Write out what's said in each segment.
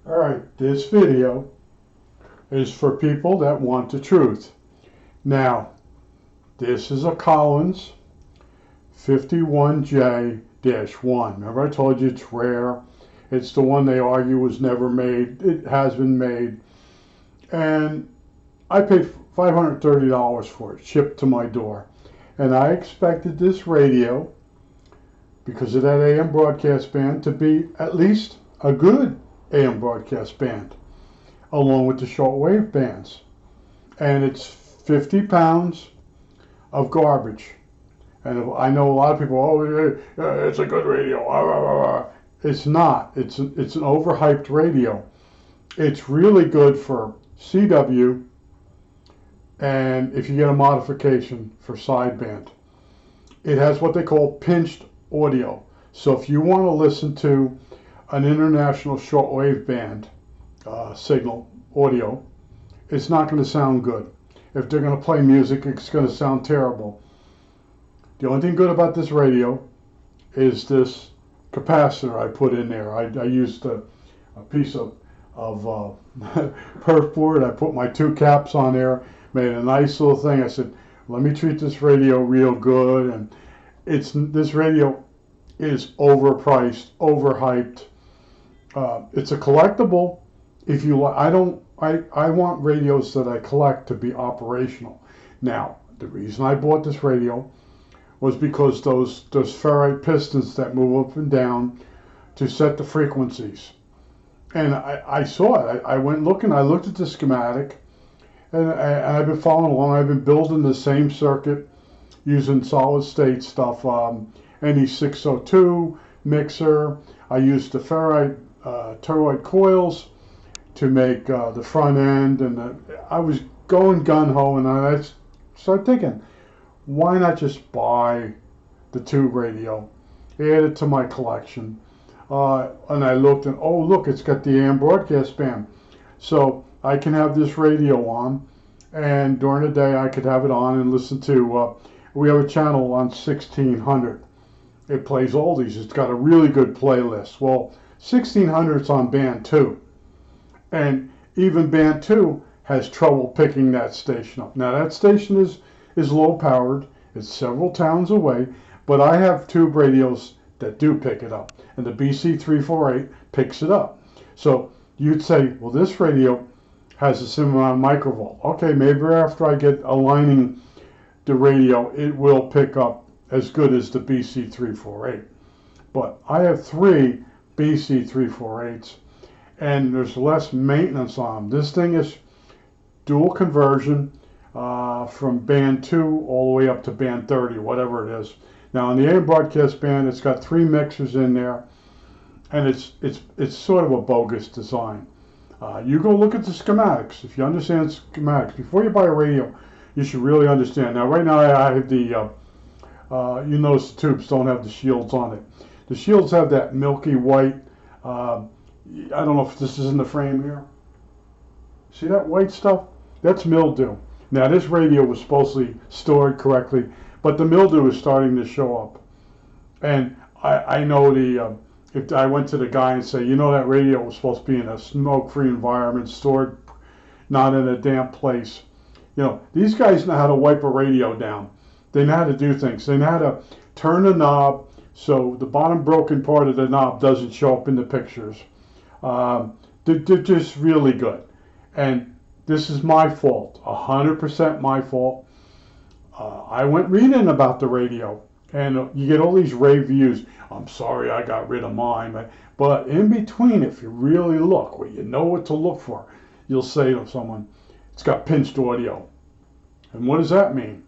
Alright, this video is for people that want the truth. Now, this is a Collins 51J-1. Remember I told you it's rare. It's the one they argue was never made. It has been made. And I paid $530 for it, shipped to my door. And I expected this radio, because of that AM broadcast band, to be at least a good AM broadcast band, along with the shortwave bands. And it's 50 pounds of garbage. And I know a lot of people, it's a good radio. It's not. It's an overhyped radio. It's really good for CW, and if you get a modification for sideband. It has what they call pinched audio. So if you want to listen to an international shortwave band signal audio, it's not going to sound good. If they're going to play music, it's going to sound terrible. The only thing good about this radio is this capacitor I put in there. I used a piece of perf board. I put my two caps on there, made a nice little thing. I said, let me treat this radio real good. And this radio is overpriced, overhyped. It's a collectible. If you I want radios that I collect to be operational. Now, the reason I bought this radio was because those ferrite pistons that move up and down to set the frequencies. And I saw it. I went looking. I looked at the schematic, and I've been following along. I've been building the same circuit using solid state stuff. NE602 mixer. I used the ferrite toroid coils to make the front end, and I was going gun-ho, and I started thinking, why not just buy the tube radio, add it to my collection, and I looked, and oh look, it's got the AM broadcast band, so I can have this radio on, and during the day I could have it on and listen to, we have a channel on 1600. It plays oldies. It's got a really good playlist. Well, 1600's on band 2, and even band 2 has trouble picking that station up. Now that station is low powered. It's several towns away, but I have tube radios that do pick it up, and the BC348 picks it up. So you'd say, well, this radio has a similar amount of microvolt. Okay, maybe after I get aligning the radio, it will pick up as good as the BC348. But I have 3 BC348s, and there's less maintenance on them. This thing is dual conversion from band 2 all the way up to band 30, whatever it is. Now in the AM broadcast band, it's got 3 mixers in there, and it's sort of a bogus design. You go look at the schematics. If you understand schematics before you buy a radio, you should really understand. Now right now I have the you notice the tubes don't have the shields on it. The shields have that milky white. I don't know if this is in the frame here. See that white stuff? That's mildew. Now this radio was supposedly stored correctly, but the mildew is starting to show up. And I know if I went to the guy and say, you know, that radio was supposed to be in a smoke-free environment, stored not in a damp place. You know, these guys know how to wipe a radio down. They know how to do things. They know how to turn the knob so the bottom broken part of the knob doesn't show up in the pictures. They're just really good. And this is my fault, 100% my fault. I went reading about the radio, and you get all these rave views. I'm sorry I got rid of mine. But in between, if you really look, where you know what to look for, you'll say to someone, it's got pinched audio. And what does that mean?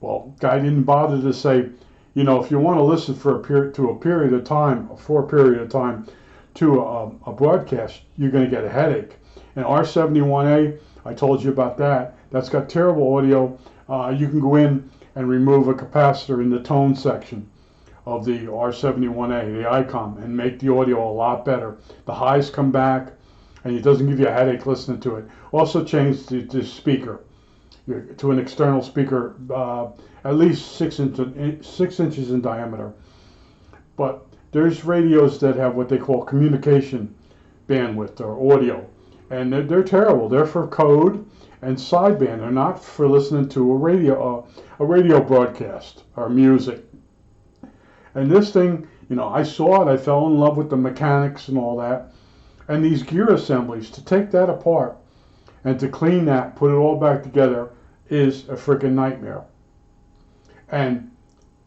Well, guy didn't bother to say, you know, if you want to listen for a period of time, for a period of time, to a broadcast, you're going to get a headache. And R71A, I told you about that. That's got terrible audio. You can go in and remove a capacitor in the tone section of the R71A, the icon, and make the audio a lot better. The highs come back, and it doesn't give you a headache listening to it. Also change the speaker to an external speaker, at least 6 inches in diameter. But there's radios that have what they call communication bandwidth or audio, and they're terrible. They're for code and sideband. They're not for listening to a radio broadcast or music. And this thing, I saw it. I fell in love with the mechanics and all that. And these gear assemblies, to take that apart and to clean that, put it all back together, is a freaking nightmare. And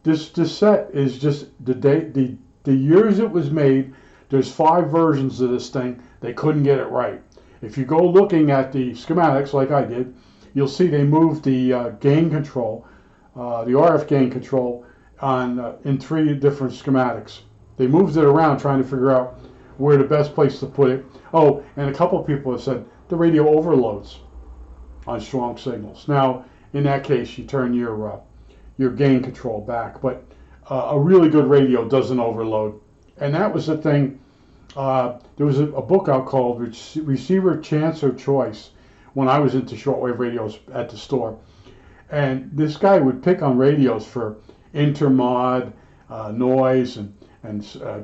this set is just the years it was made. There's 5 versions of this thing. They couldn't get it right. If you go looking at the schematics like I did, you'll see they moved the gain control, the RF gain control, in 3 different schematics. They moved it around trying to figure out where the best place to put it. Oh, and a couple of people have said the radio overloads on strong signals. Now, in that case, you turn your gain control back, but a really good radio doesn't overload. And that was the thing. There was a book out called Receiver Chance or Choice when I was into shortwave radios at the store. And this guy would pick on radios for intermod noise and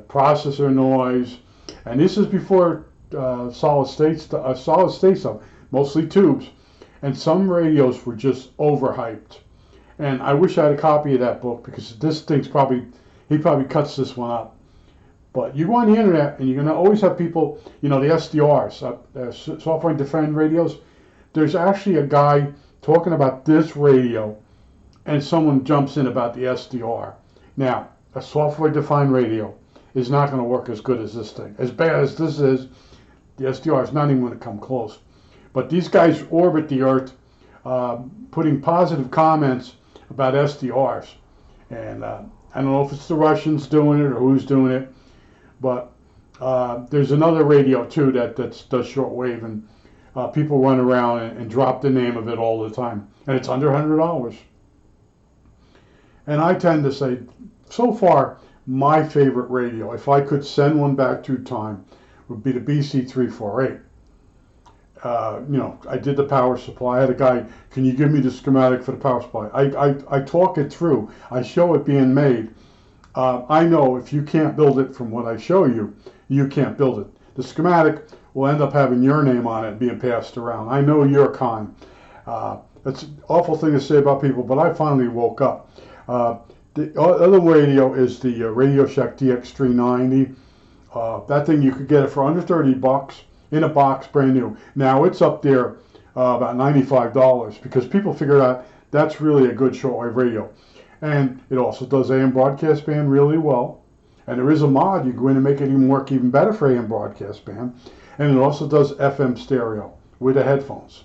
processor noise. And this is before solid state stuff, mostly tubes. And some radios were just overhyped. And I wish I had a copy of that book, because this thing's he probably cuts this one up. But you go on the internet and you're going to always have people, the SDRs, software defined radios. There's actually a guy talking about this radio, and someone jumps in about the SDR. Now, a software defined radio is not going to work as good as this thing. As bad as this is, the SDR is not even going to come close. But these guys orbit the Earth, putting positive comments about SDRs. And I don't know if it's the Russians doing it or who's doing it. But there's another radio too that does shortwave, and people run around and drop the name of it all the time, and it's under $100. And I tend to say, so far, my favorite radio, if I could send one back through time, would be the BC348. I did the power supply. I had a guy, can you give me the schematic for the power supply? I talk it through. I show it being made. I know if you can't build it from what I show you, you can't build it. The schematic will end up having your name on it being passed around. I know you're kind. That's an awful thing to say about people, but I finally woke up. The other radio is the Radio Shack DX390. That thing, you could get it for under $30 in a box, brand new. Now it's up there about $95 because people figured out that's really a good shortwave radio. And it also does AM broadcast band really well. And there is a mod. You go in and make it work even better for AM broadcast band. And it also does FM stereo with the headphones.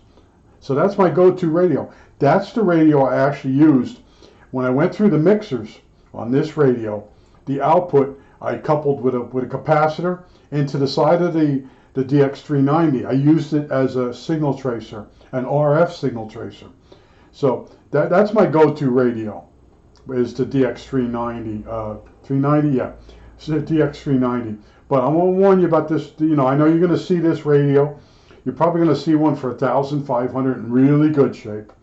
So that's my go-to radio. That's the radio I actually used when I went through the mixers on this radio. The output I coupled with a capacitor into the side of the DX390. I used it as a signal tracer, an RF signal tracer. So that's my go-to radio. Is the DX390, 390, yeah, it's the DX390. But I want to warn you about this. I know you're going to see this radio. You're probably going to see one for $1,500 in really good shape,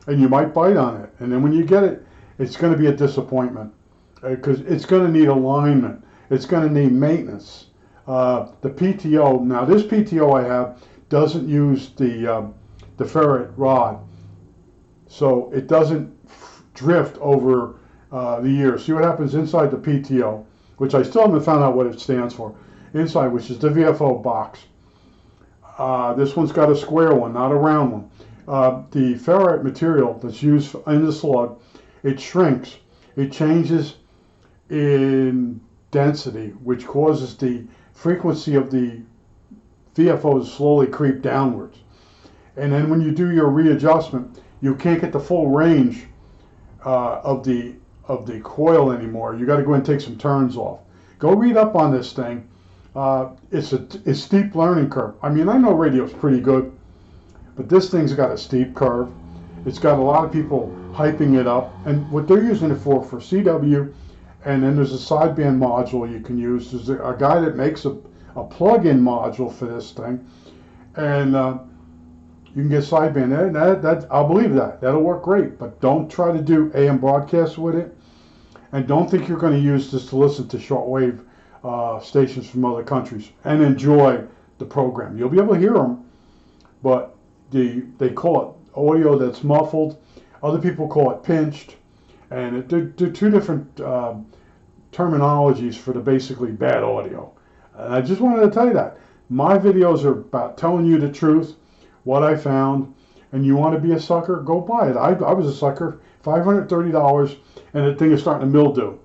and you might bite on it. And then when you get it, it's going to be a disappointment because it's going to need alignment. It's going to need maintenance. The PTO. Now this PTO I have doesn't use the ferrite rod, so it doesn't drift over the years. See what happens inside the PTO, which I still haven't found out what it stands for. Inside, which is the VFO box. This one's got a square one, not a round one. The ferrite material that's used in the slug, it shrinks. It changes in density, which causes the frequency of the VFO to slowly creep downwards. And then when you do your readjustment, you can't get the full range of the coil anymore. You got to go and take some turns off. Go read up on this thing. It's a steep learning curve. I mean, I know radio's pretty good, but this thing's got a steep curve. It's got a lot of people hyping it up, and what they're using it for CW, and then there's a sideband module you can use. There's a guy that makes a plug-in module for this thing, and you can get sideband. That I'll believe that. That'll work great, but don't try to do AM broadcasts with it, and don't think you're going to use this to listen to shortwave stations from other countries and enjoy the program. You'll be able to hear them, but they call it audio that's muffled. Other people call it pinched, and they're two different terminologies for the basically bad audio. And I just wanted to tell you that. My videos are about telling you the truth, what I found, and you want to be a sucker, go buy it. I was a sucker, $530, and the thing is starting to mildew.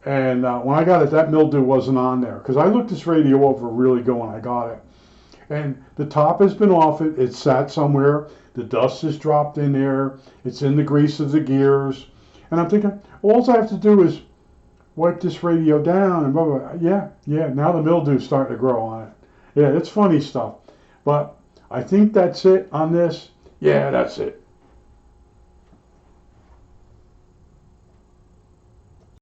And when I got it, that mildew wasn't on there, because I looked this radio over really good when I got it. And the top has been off it. It's sat somewhere. The dust has dropped in there. It's in the grease of the gears. And I'm thinking, all I have to do is wipe this radio down and blah, blah, blah. Yeah, now the mildew's starting to grow on it. Yeah, it's funny stuff. But I think that's it on this. Yeah, that's it.